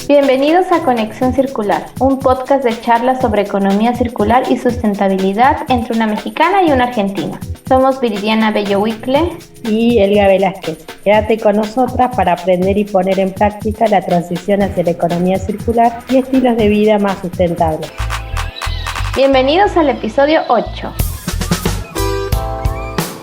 Bienvenidos a Conexión Circular, un podcast de charlas sobre economía circular y sustentabilidad entre una mexicana y una argentina. Somos Viridiana Bello Wickle y Elga Velázquez. Quédate con nosotras para aprender y poner en práctica la transición hacia la economía circular y estilos de vida más sustentables. Bienvenidos al episodio 8.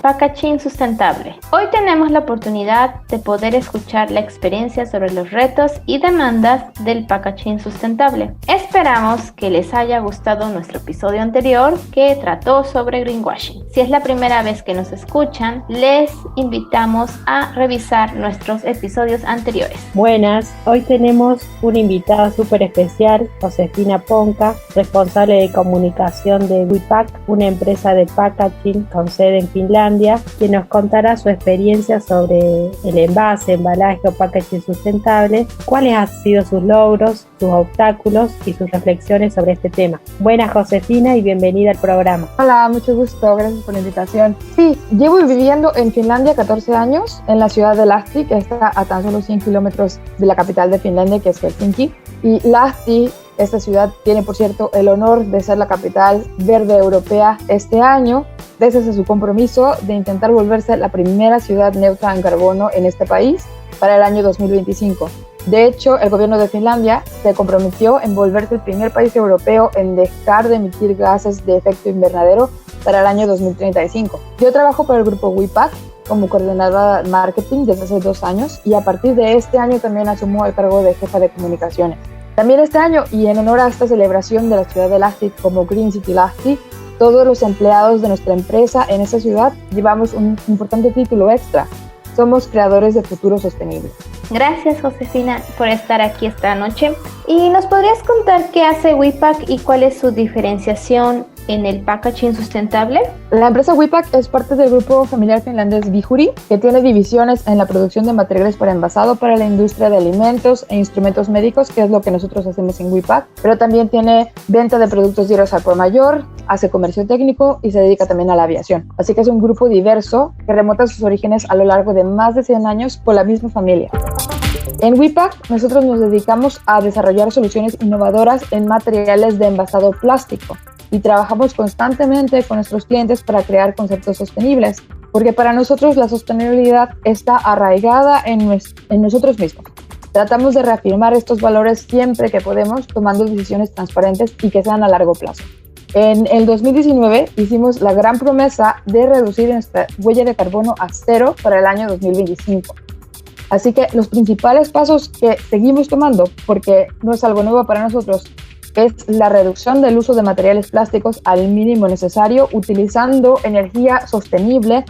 Packaging sustentable. Hoy tenemos la oportunidad de poder escuchar la experiencia sobre los retos y demandas del packaging sustentable. Esperamos que les haya gustado nuestro episodio anterior que trató sobre greenwashing. Si es la primera vez que nos escuchan, les invitamos a revisar nuestros episodios anteriores. Buenas, hoy tenemos una invitada súper especial, Josefina Ponca, responsable de comunicación de WePack, una empresa de packaging con sede en Finlandia, que nos contará su experiencia sobre el envase, embalaje o packaging sustentable, cuáles han sido sus logros, sus obstáculos y sus reflexiones sobre este tema. Buenas, Josefina, y bienvenida al programa. Hola, mucho gusto, gracias por la invitación. Sí, llevo viviendo en Finlandia 14 años, en la ciudad de Lahti, que está a tan solo 100 kilómetros de la capital de Finlandia, que es Helsinki. Y Lahti, esta ciudad, tiene, por cierto, el honor de ser la capital verde europea este año, gracias a su compromiso de intentar volverse la primera ciudad neutra en carbono en este país para el año 2025. De hecho, el gobierno de Finlandia se comprometió en volverse el primer país europeo en dejar de emitir gases de efecto invernadero para el año 2035. Yo trabajo para el grupo WePack como coordinadora de marketing desde hace 2 años y a partir de este año también asumo el cargo de jefa de comunicaciones. También este año, y en honor a esta celebración de la ciudad de Lahti como Green City Lahti, todos los empleados de nuestra empresa en esa ciudad llevamos un importante título extra. Somos creadores de futuro sostenible. Gracias, Josefina, por estar aquí esta noche. ¿Y nos podrías contar qué hace WePack y cuál es su diferenciación en el packaging sustentable? La empresa WePack es parte del grupo familiar finlandés Vihuri, que tiene divisiones en la producción de materiales para envasado para la industria de alimentos e instrumentos médicos, que es lo que nosotros hacemos en WePack, pero también tiene venta de productos diarios al por mayor, hace comercio técnico y se dedica también a la aviación. Así que es un grupo diverso que remonta sus orígenes a lo largo de más de 100 años con la misma familia. En WePack nosotros nos dedicamos a desarrollar soluciones innovadoras en materiales de envasado plástico y trabajamos constantemente con nuestros clientes para crear conceptos sostenibles, porque para nosotros la sostenibilidad está arraigada en nosotros mismos. Tratamos de reafirmar estos valores siempre que podemos, tomando decisiones transparentes y que sean a largo plazo. En el 2019 hicimos la gran promesa de reducir nuestra huella de carbono a 0 para el año 2025. Así que los principales pasos que seguimos tomando, porque no es algo nuevo para nosotros, es la reducción del uso de materiales plásticos al mínimo necesario, utilizando energía sostenible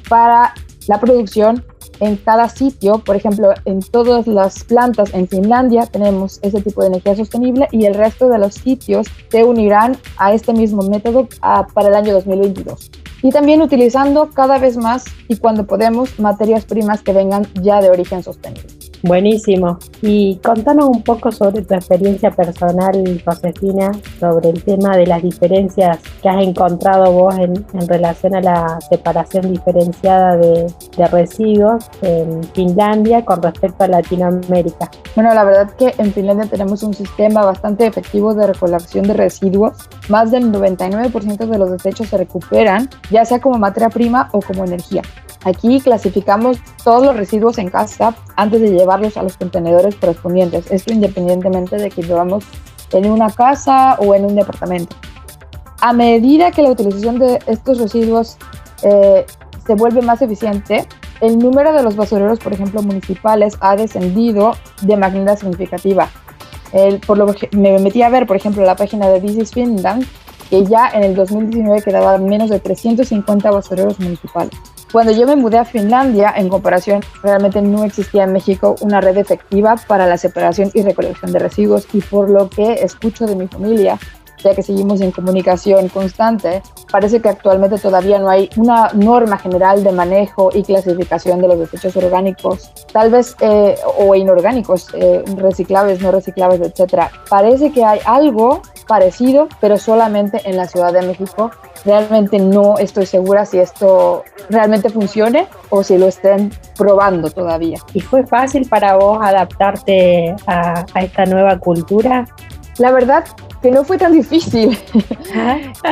para la producción en cada sitio. Por ejemplo, en todas las plantas en Finlandia tenemos ese tipo de energía sostenible y el resto de los sitios se unirán a este mismo método para el año 2022. Y también utilizando cada vez más y cuando podemos materias primas que vengan ya de origen sostenible. Buenísimo. Y contanos un poco sobre tu experiencia personal, Josefina, sobre el tema de las diferencias que has encontrado vos en relación a la separación diferenciada de residuos en Finlandia con respecto a Latinoamérica. Bueno, la verdad que en Finlandia tenemos un sistema bastante efectivo de recolección de residuos. Más del 99% de los desechos se recuperan, ya sea como materia prima o como energía. Aquí clasificamos todos los residuos en casa antes de llevarlos a los contenedores correspondientes. Esto independientemente de que vivamos en una casa o en un departamento. A medida que la utilización de estos residuos se vuelve más eficiente, el número de los basureros, por ejemplo, municipales, ha descendido de manera significativa. Por lo que me metí a ver, por ejemplo, la página de This is Finland, que ya en el 2019 quedaban menos de 350 basureros municipales. Cuando yo me mudé a Finlandia, en comparación, realmente no existía en México una red efectiva para la separación y recolección de residuos, y por lo que escucho de mi familia, ya que seguimos en comunicación constante, parece que actualmente todavía no hay una norma general de manejo y clasificación de los desechos orgánicos, tal vez o inorgánicos, reciclables, no reciclables, etc. Parece que hay algo parecido, pero solamente en la Ciudad de México. Realmente no estoy segura si esto realmente funcione o si lo estén probando todavía. ¿Y fue fácil para vos adaptarte a esta nueva cultura? La verdad que no fue tan difícil.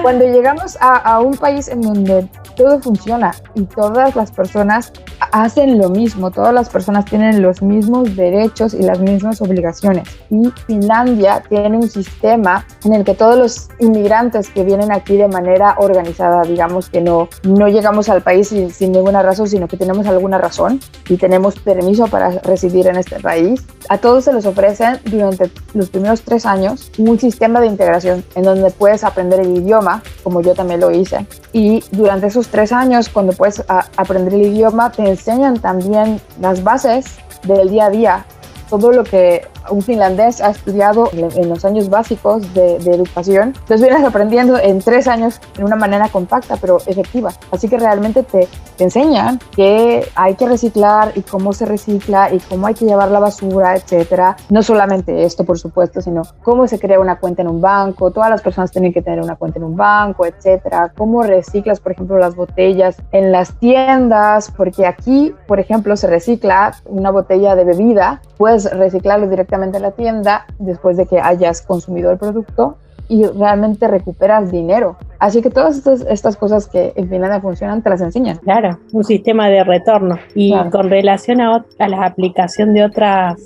Cuando llegamos a un país en donde todo funciona y todas las personas hacen lo mismo, todas las personas tienen los mismos derechos y las mismas obligaciones. Y Finlandia tiene un sistema en el que todos los inmigrantes que vienen aquí de manera organizada, digamos que no llegamos al país sin ninguna razón, sino que tenemos alguna razón y tenemos permiso para residir en este país, a todos se les ofrecen durante los primeros 3 años un sistema de integración en donde puedes aprender el idioma, como yo también lo hice. Y durante esos 3 años, cuando puedes aprender el idioma, te enseñan también las bases del día a día, todo lo que un finlandés ha estudiado en los años básicos de educación, los vienes aprendiendo en 3 años de una manera compacta pero efectiva. Así que realmente te enseñan que hay que reciclar y cómo se recicla y cómo hay que llevar la basura, etcétera. No solamente esto, por supuesto, sino cómo se crea una cuenta en un banco. Todas las personas tienen que tener una cuenta en un banco, etcétera. Cómo reciclas, por ejemplo, las botellas en las tiendas, porque aquí, por ejemplo, se recicla una botella de bebida, puedes reciclarlo directamente en la tienda después de que hayas consumido el producto y realmente recuperas dinero. Así que todas estas cosas que en Finlandia funcionan te las enseñan. Claro, un sistema de retorno. Y claro, con relación a la aplicación de otras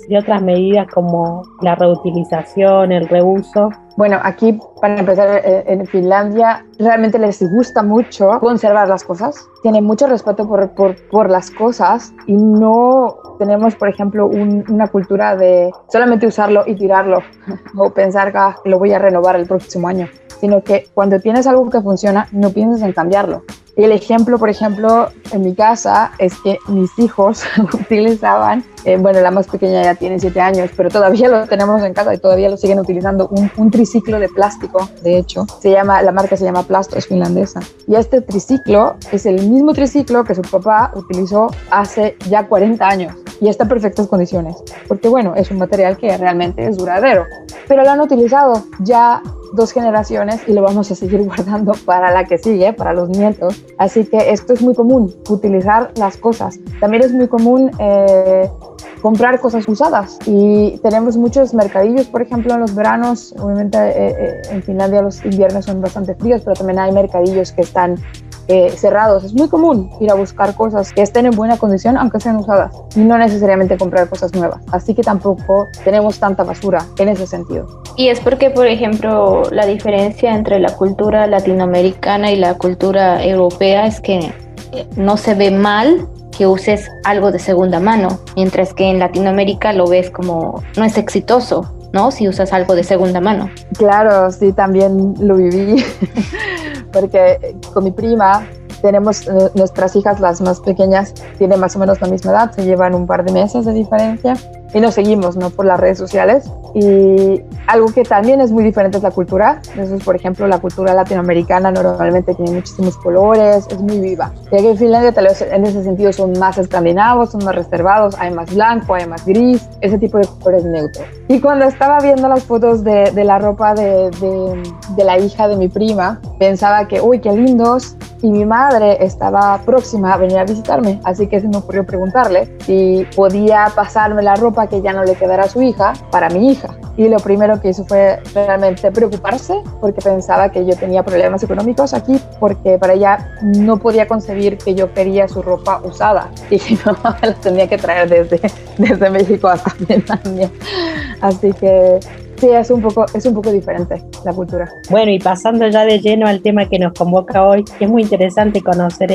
medidas como la reutilización, el reuso. Bueno, aquí, para empezar, en Finlandia realmente les gusta mucho conservar las cosas. Tienen mucho respeto por las cosas y no tenemos, por ejemplo, una cultura de solamente usarlo y tirarlo o pensar que lo voy a renovar el próximo año, sino que cuando tienes algo que funciona, no piensas en cambiarlo. Y el ejemplo, por ejemplo, en mi casa es que mis hijos utilizaban, bueno, la más pequeña ya tiene 7 años, pero todavía lo tenemos en casa y todavía lo siguen utilizando, un triciclo de plástico, de hecho. La marca se llama Plasto, es finlandesa. Y este triciclo es el mismo triciclo que su papá utilizó hace ya 40 años. Y está en perfectas condiciones, porque bueno, es un material que realmente es duradero. Pero lo han utilizado ya 2 generaciones y lo vamos a seguir guardando para la que sigue, para los nietos. Así que esto es muy común, utilizar las cosas. También es muy común comprar cosas usadas y tenemos muchos mercadillos, por ejemplo, en los veranos. Obviamente en Finlandia los inviernos son bastante fríos, pero también hay mercadillos que están cerrados. Es muy común ir a buscar cosas que estén en buena condición aunque sean usadas y no necesariamente comprar cosas nuevas, así que tampoco tenemos tanta basura en ese sentido. Y es porque, por ejemplo, la diferencia entre la cultura latinoamericana y la cultura europea es que no se ve mal que uses algo de segunda mano, mientras que en Latinoamérica lo ves como no es exitoso, ¿no? Si usas algo de segunda mano. Claro, sí, también lo viví porque con mi prima tenemos nuestras hijas, las más pequeñas, tienen más o menos la misma edad, se llevan un par de meses de diferencia y nos seguimos, ¿no?, por las redes sociales. Y algo que también es muy diferente es la cultura. Eso es, por ejemplo, la cultura latinoamericana normalmente tiene muchísimos colores, es muy viva. Y aquí en Finlandia tal vez en ese sentido son más escandinavos, son más reservados, hay más blanco, hay más gris, ese tipo de colores neutros. Y cuando estaba viendo las fotos de la ropa de la hija de mi prima, pensaba que, uy, qué lindos. Y mi madre estaba próxima a venir a visitarme, así que se me ocurrió preguntarle si podía pasarme la ropa que ya no le quedara a su hija para mi hija. Y lo primero que hizo fue realmente preocuparse porque pensaba que yo tenía problemas económicos aquí, porque para ella no podía concebir que yo quería su ropa usada y que no la tenía que traer desde México hasta Finlandia. Así que sí, es un poco diferente la cultura. Bueno, y pasando ya de lleno al tema que nos convoca hoy, que es muy interesante conocer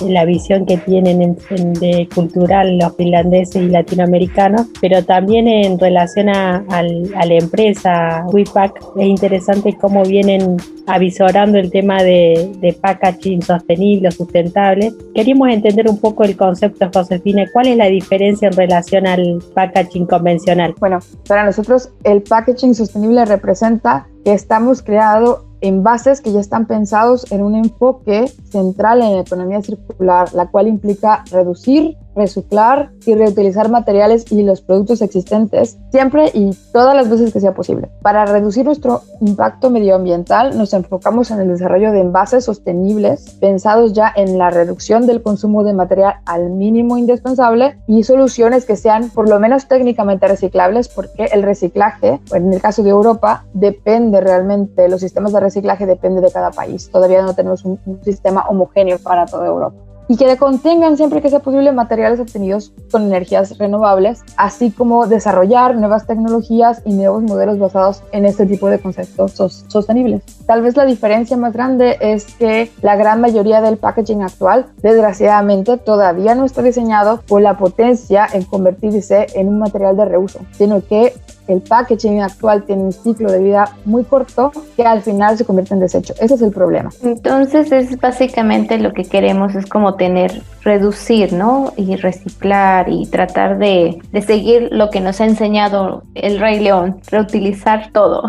la visión que tienen de cultural los finlandeses y latinoamericanos, pero también en relación a la empresa WePack, es interesante cómo vienen avisorando el tema de packaging sostenible o sustentable. Queríamos entender un poco el concepto, Josefina. ¿Cuál es la diferencia en relación al packaging convencional? Bueno, para nosotros el packaging sostenible representa que estamos creando envases que ya están pensados en un enfoque central en la economía circular, la cual implica reducir reciclar y reutilizar materiales y los productos existentes siempre y todas las veces que sea posible. Para reducir nuestro impacto medioambiental, nos enfocamos en el desarrollo de envases sostenibles pensados ya en la reducción del consumo de material al mínimo indispensable y soluciones que sean por lo menos técnicamente reciclables, porque el reciclaje, en el caso de Europa, depende realmente, los sistemas de reciclaje dependen de cada país. Todavía no tenemos un sistema homogéneo para toda Europa. Y que contengan siempre que sea posible materiales obtenidos con energías renovables, así como desarrollar nuevas tecnologías y nuevos modelos basados en este tipo de conceptos sostenibles. Tal vez la diferencia más grande es que la gran mayoría del packaging actual, desgraciadamente, todavía no está diseñado con la potencia en convertirse en un material de reuso, sino que el packaging actual tiene un ciclo de vida muy corto que al final se convierte en desecho. Ese es el problema. Entonces es básicamente lo que queremos, es como reducir, ¿no? Y reciclar y tratar de seguir lo que nos ha enseñado el Rey León, reutilizar todo.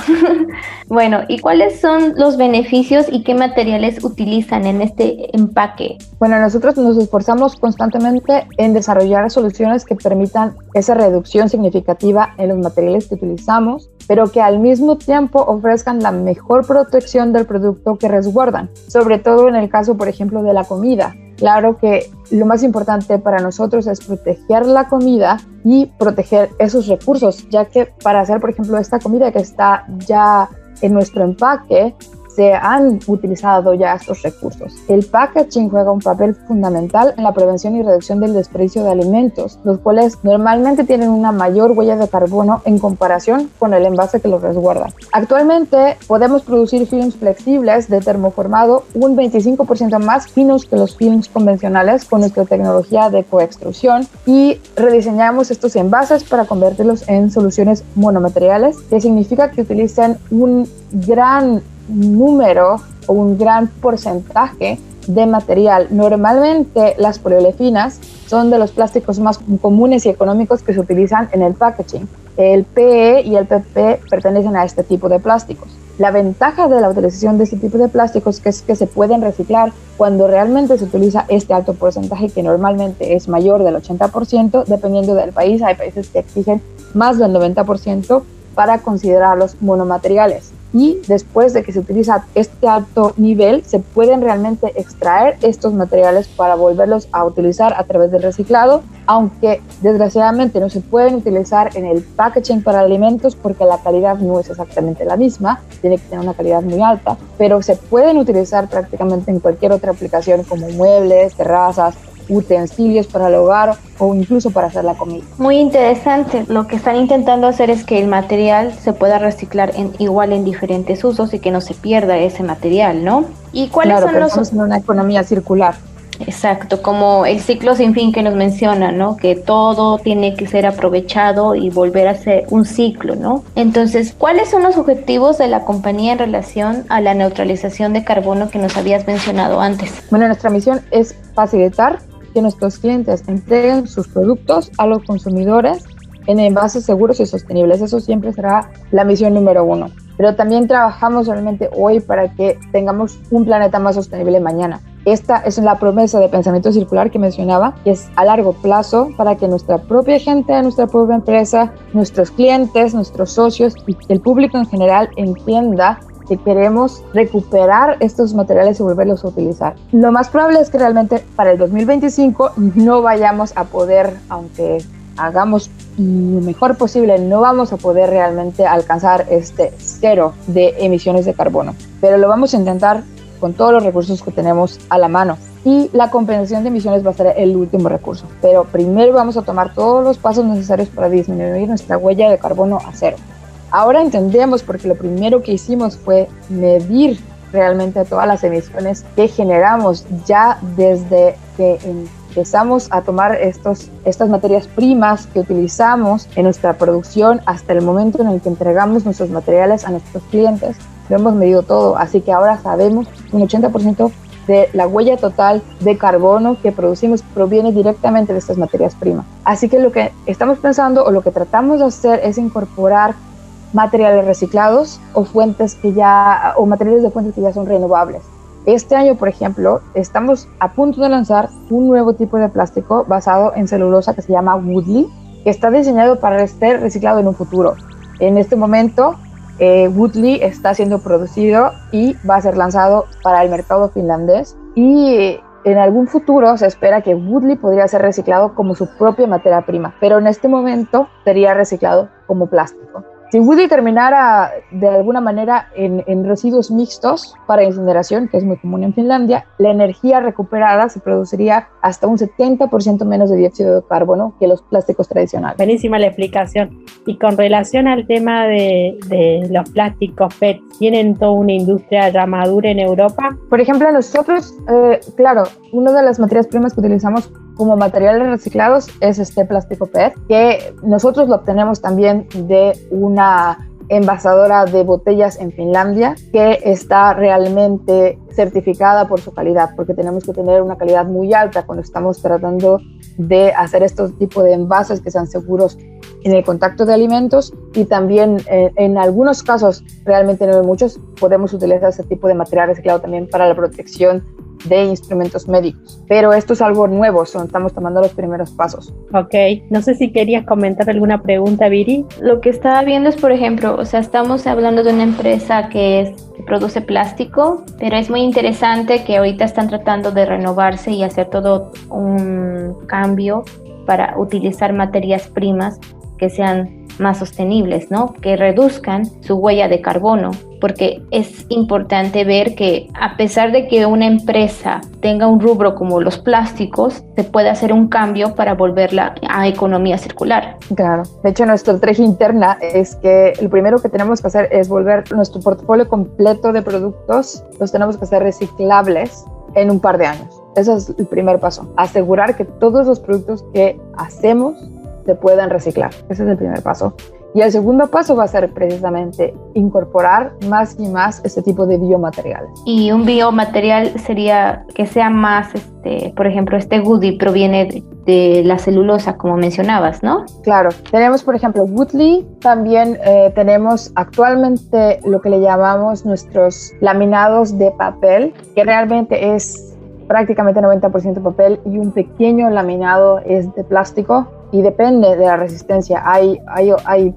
Bueno, ¿y cuáles son los beneficios y qué materiales utilizan en este empaque? Bueno, nosotros nos esforzamos constantemente en desarrollar soluciones que permitan esa reducción significativa en los materiales que utilizamos, pero que al mismo tiempo ofrezcan la mejor protección del producto que resguardan, sobre todo en el caso, por ejemplo, de la comida. Claro que lo más importante para nosotros es proteger la comida y proteger esos recursos, ya que para hacer, por ejemplo, esta comida que está ya en nuestro empaque, se han utilizado ya estos recursos. El packaging juega un papel fundamental en la prevención y reducción del desperdicio de alimentos, los cuales normalmente tienen una mayor huella de carbono en comparación con el envase que los resguarda. Actualmente podemos producir films flexibles de termoformado un 25% más finos que los films convencionales con nuestra tecnología de coextrusión y rediseñamos estos envases para convertirlos en soluciones monomateriales, que significa que utilizan un gran número o un gran porcentaje de material. Normalmente las poliolefinas son de los plásticos más comunes y económicos que se utilizan en el packaging. El PE y el PP pertenecen a este tipo de plásticos. La ventaja de la utilización de este tipo de plásticos es que se pueden reciclar cuando realmente se utiliza este alto porcentaje, que normalmente es mayor del 80%, dependiendo del país. Hay países que exigen más del 90% para considerarlos monomateriales. Y después de que se utiliza este alto nivel, se pueden realmente extraer estos materiales para volverlos a utilizar a través del reciclado, aunque desgraciadamente no se pueden utilizar en el packaging para alimentos porque la calidad no es exactamente la misma, tiene que tener una calidad muy alta, pero se pueden utilizar prácticamente en cualquier otra aplicación como muebles, terrazas, utensilios para el hogar o incluso para hacer la comida. Muy interesante. Lo que están intentando hacer es que el material se pueda reciclar igual en diferentes usos y que no se pierda ese material, ¿no? ¿Y cuáles son los...? Estamos en una economía circular. Exacto, como el ciclo sin fin que nos menciona, ¿no? Que todo tiene que ser aprovechado y volver a ser un ciclo, ¿no? Entonces, ¿cuáles son los objetivos de la compañía en relación a la neutralización de carbono que nos habías mencionado antes? Bueno, nuestra misión es facilitar que nuestros clientes entreguen sus productos a los consumidores en envases seguros y sostenibles. Eso siempre será la misión número 1. Pero también trabajamos realmente hoy para que tengamos un planeta más sostenible mañana. Esta es la promesa de pensamiento circular que mencionaba, que es a largo plazo para que nuestra propia gente, nuestra propia empresa, nuestros clientes, nuestros socios y el público en general entienda que queremos recuperar estos materiales y volverlos a utilizar. Lo más probable es que realmente para el 2025 no vayamos a poder, aunque hagamos lo mejor posible, no vamos a poder realmente alcanzar este cero de emisiones de carbono, pero lo vamos a intentar con todos los recursos que tenemos a la mano. Y la compensación de emisiones va a ser el último recurso. Pero primero vamos a tomar todos los pasos necesarios para disminuir nuestra huella de carbono a cero. Ahora entendemos porque lo primero que hicimos fue medir realmente todas las emisiones que generamos ya desde que empezamos a tomar estas materias primas que utilizamos en nuestra producción hasta el momento en el que entregamos nuestros materiales a nuestros clientes. Lo hemos medido todo, así que ahora sabemos que un 80% de la huella total de carbono que producimos proviene directamente de estas materias primas. Así que lo que estamos pensando o lo que tratamos de hacer es incorporar materiales reciclados o materiales de fuentes que ya son renovables. Este año, por ejemplo, estamos a punto de lanzar un nuevo tipo de plástico basado en celulosa que se llama Woodley, que está diseñado para ser reciclado en un futuro. En este momento, Woodley está siendo producido y va a ser lanzado para el mercado finlandés, y en algún futuro se espera que Woodley podría ser reciclado como su propia materia prima, pero en este momento sería reciclado como plástico. Si Woodley terminara de alguna manera en residuos mixtos para incineración, que es muy común en Finlandia, la energía recuperada se produciría hasta un 70% menos de dióxido de carbono que los plásticos tradicionales. Buenísima la explicación. Y con relación al tema de los plásticos PET, ¿tienen toda una industria ya madura en Europa? Por ejemplo, nosotros, claro, una de las materias primas que utilizamos como materiales reciclados es este plástico PET, que nosotros lo obtenemos también de una envasadora de botellas en Finlandia que está realmente certificada por su calidad, porque tenemos que tener una calidad muy alta cuando estamos tratando de hacer estos tipos de envases que sean seguros en el contacto de alimentos, y también en algunos casos, realmente no hay muchos, podemos utilizar este tipo de material reciclado también para la protección de instrumentos médicos, pero esto es algo nuevo, estamos tomando los primeros pasos. Ok, no sé si querías comentar alguna pregunta, Viri. Lo que estaba viendo es, por ejemplo, o sea, estamos hablando de una empresa que produce plástico, pero es muy interesante que ahorita están tratando de renovarse y hacer todo un cambio para utilizar materias primas que sean más sostenibles, ¿no? Que reduzcan su huella de carbono, porque es importante ver que a pesar de que una empresa tenga un rubro como los plásticos, se puede hacer un cambio para volverla a economía circular. Claro, de hecho nuestra estrategia interna es que lo primero que tenemos que hacer es volver nuestro portafolio completo de productos, los tenemos que hacer reciclables en un par de años. Ese es el primer paso, asegurar que todos los productos que hacemos se puedan reciclar. Ese es el primer paso. Y el segundo paso va a ser precisamente incorporar más y más este tipo de biomateriales. Y un biomaterial sería que sea más, por ejemplo, este Woodley proviene de la celulosa, como mencionabas, ¿no? Claro. Tenemos, por ejemplo, Woodley. También tenemos actualmente lo que le llamamos nuestros laminados de papel, que realmente es prácticamente 90% papel y un pequeño laminado es de plástico. Y depende de la resistencia. Hay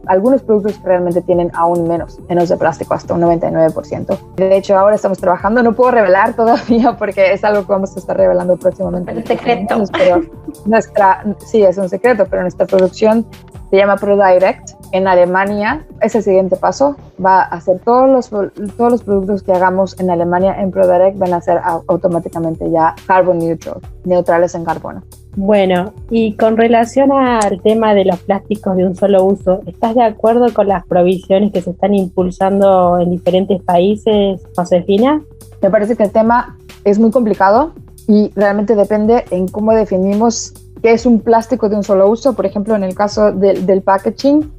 algunos productos que realmente tienen aún menos de plástico, hasta un 99%. De hecho, ahora estamos trabajando, no puedo revelar todavía porque es algo que vamos a estar revelando próximamente. Es secreto. Pero sí, es un secreto, pero nuestra producción se llama ProDirect en Alemania. Es el siguiente paso. Va a hacer todos los productos que hagamos en Alemania en ProDirect van a ser automáticamente ya carbon neutral, neutrales en carbono. Bueno, y con relación al tema de los plásticos de un solo uso, ¿estás de acuerdo con las provisiones que se están impulsando en diferentes países, Josefina? Me parece que el tema es muy complicado y realmente depende en cómo definimos qué es un plástico de un solo uso. Por ejemplo, en el caso del packaging,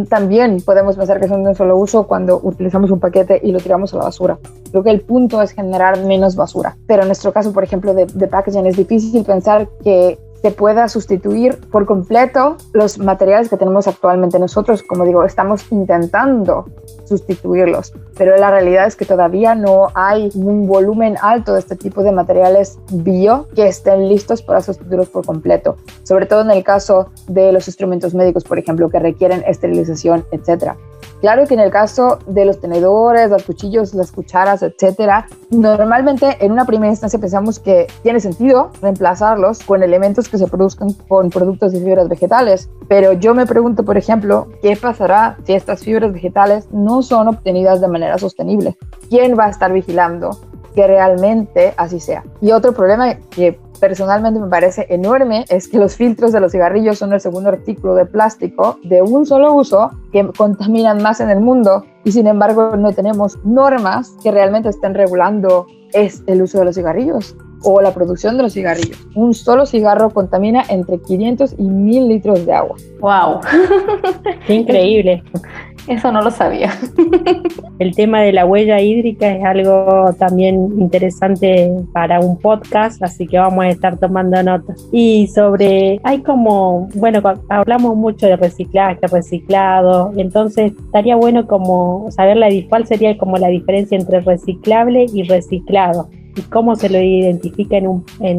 también podemos pensar que son de un solo uso cuando utilizamos un paquete y lo tiramos a la basura. Creo que el punto es generar menos basura. Pero en nuestro caso, por ejemplo, de packaging, es difícil pensar que se pueda sustituir por completo los materiales que tenemos actualmente. Nosotros, como digo, estamos intentando sustituirlos, pero la realidad es que todavía no hay un volumen alto de este tipo de materiales bio que estén listos para sustituirlos por completo, sobre todo en el caso de los instrumentos médicos, por ejemplo, que requieren esterilización, etcétera. Claro que en el caso de los tenedores, los cuchillos, las cucharas, etcétera, normalmente en una primera instancia pensamos que tiene sentido reemplazarlos con elementos que se produzcan con productos de fibras vegetales. Pero yo me pregunto, por ejemplo, ¿qué pasará si estas fibras vegetales no son obtenidas de manera sostenible? ¿Quién va a estar vigilando que realmente así sea? Y otro problema que personalmente me parece enorme es que los filtros de los cigarrillos son el segundo artículo de plástico de un solo uso que contaminan más en el mundo, y sin embargo no tenemos normas que realmente estén regulando el uso de los cigarrillos o la producción de los cigarrillos. Un solo cigarro contamina entre 500 y 1000 litros de agua. ¡Wow! ¡Qué increíble! Eso no lo sabía. El tema de la huella hídrica es algo también interesante para un podcast, así que vamos a estar tomando notas. Y hablamos mucho de reciclaje, reciclado, entonces estaría bueno como saber cuál sería como la diferencia entre reciclable y reciclado. y cómo se lo identifica en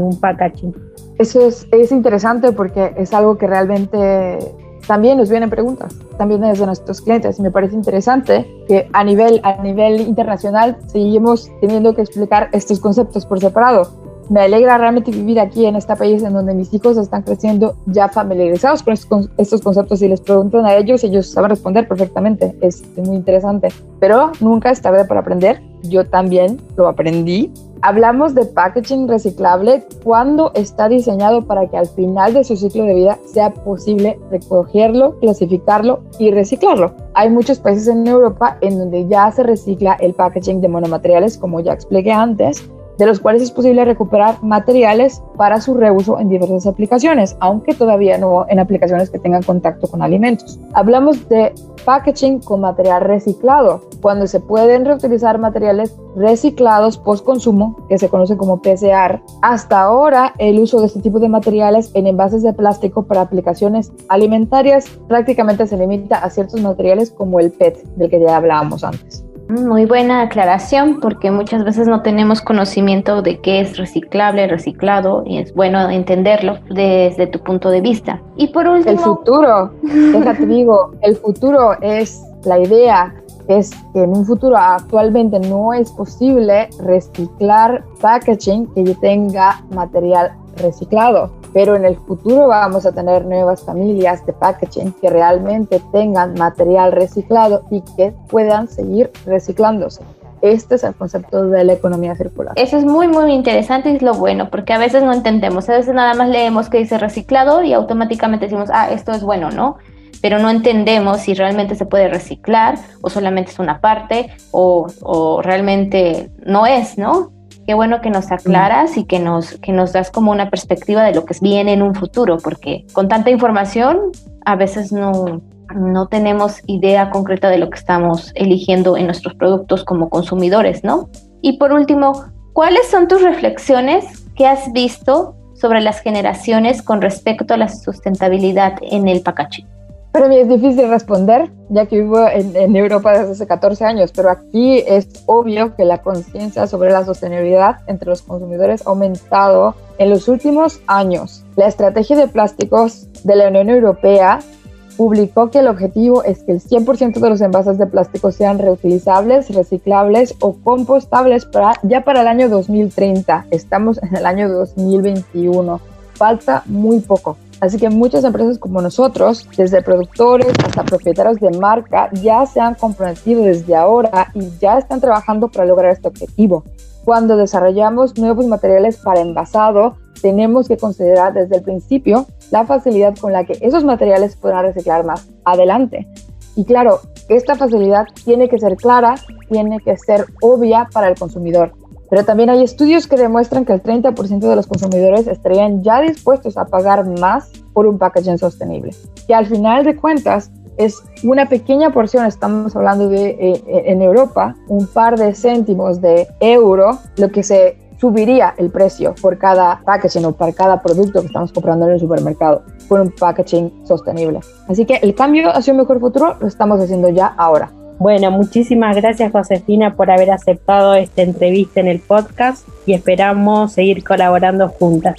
un packaging. Eso es interesante porque es algo que realmente también nos vienen preguntas, también desde nuestros clientes. Me parece interesante que a nivel internacional seguimos teniendo que explicar estos conceptos por separado. Me alegra realmente vivir aquí en este país en donde mis hijos están creciendo ya familiarizados con estos conceptos y les preguntan a ellos saben responder perfectamente. Es muy interesante, pero nunca es tarde para aprender. Yo también lo aprendí. Hablamos de packaging reciclable cuando está diseñado para que al final de su ciclo de vida sea posible recogerlo, clasificarlo y reciclarlo. Hay muchos países en Europa en donde ya se recicla el packaging de monomateriales, como ya expliqué antes, de los cuales es posible recuperar materiales para su reuso en diversas aplicaciones, aunque todavía no en aplicaciones que tengan contacto con alimentos. Hablamos de packaging con material reciclado, cuando se pueden reutilizar materiales reciclados post-consumo, que se conoce como PCR. Hasta ahora, el uso de este tipo de materiales en envases de plástico para aplicaciones alimentarias prácticamente se limita a ciertos materiales como el PET, del que ya hablábamos antes. Muy buena aclaración, porque muchas veces no tenemos conocimiento de qué es reciclable, reciclado, y es bueno entenderlo desde tu punto de vista. Y por último... El futuro, déjate digo, el futuro es la idea, es que en un futuro actualmente no es posible reciclar packaging que tenga material reciclado, pero en el futuro vamos a tener nuevas familias de packaging que realmente tengan material reciclado y que puedan seguir reciclándose. Este es el concepto de la economía circular. Eso es muy, muy interesante y es lo bueno, porque a veces no entendemos. A veces nada más leemos que dice reciclado y automáticamente decimos, esto es bueno, ¿no? Pero no entendemos si realmente se puede reciclar o solamente es una parte o realmente no es, ¿no? Qué bueno que nos aclaras y que nos das como una perspectiva de lo que viene en un futuro, porque con tanta información a veces no tenemos idea concreta de lo que estamos eligiendo en nuestros productos como consumidores, ¿no? Y por último, ¿cuáles son tus reflexiones que has visto sobre las generaciones con respecto a la sustentabilidad en el packaging? Para mí es difícil responder, ya que vivo en Europa desde hace 14 años, pero aquí es obvio que la conciencia sobre la sostenibilidad entre los consumidores ha aumentado en los últimos años. La estrategia de plásticos de la Unión Europea publicó que el objetivo es que el 100% de los envases de plástico sean reutilizables, reciclables o compostables ya para el año 2030. Estamos en el año 2021. Falta muy poco. Así que muchas empresas como nosotros, desde productores hasta propietarios de marca, ya se han comprometido desde ahora y ya están trabajando para lograr este objetivo. Cuando desarrollamos nuevos materiales para envasado, tenemos que considerar desde el principio la facilidad con la que esos materiales podrán reciclar más adelante. Y claro, esta facilidad tiene que ser clara, tiene que ser obvia para el consumidor. Pero también hay estudios que demuestran que el 30% de los consumidores estarían ya dispuestos a pagar más por un packaging sostenible. Que al final de cuentas es una pequeña porción, estamos hablando de en Europa, un par de céntimos de euro, lo que se subiría el precio por cada packaging o por cada producto que estamos comprando en el supermercado por un packaging sostenible. Así que el cambio hacia un mejor futuro lo estamos haciendo ya ahora. Bueno, muchísimas gracias Josefina por haber aceptado esta entrevista en el podcast y esperamos seguir colaborando juntas.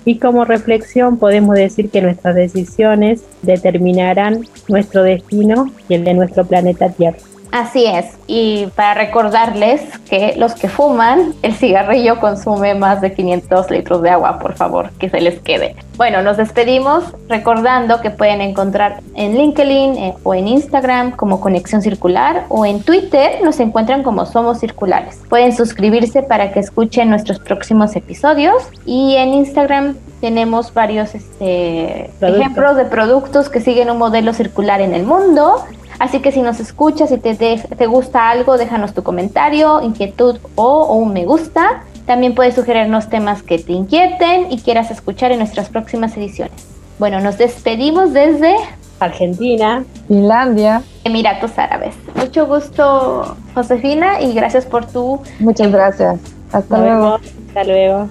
Y como reflexión podemos decir que nuestras decisiones determinarán nuestro destino y el de nuestro planeta Tierra. Así es, y para recordarles que los que fuman, el cigarrillo consume más de 500 litros de agua, por favor, que se les quede. Bueno, nos despedimos recordando que pueden encontrar en LinkedIn o en Instagram como Conexión Circular o en Twitter nos encuentran como Somos Circulares. Pueden suscribirse para que escuchen nuestros próximos episodios y en Instagram tenemos varios ejemplos de productos que siguen un modelo circular en el mundo. Así que si nos escuchas y te gusta algo, déjanos tu comentario, inquietud o un me gusta. También puedes sugerirnos temas que te inquieten y quieras escuchar en nuestras próximas ediciones. Bueno, nos despedimos desde Argentina, Finlandia, Emiratos Árabes. Mucho gusto, Josefina, y gracias por tu... Muchas gracias. Hasta luego. Hasta luego.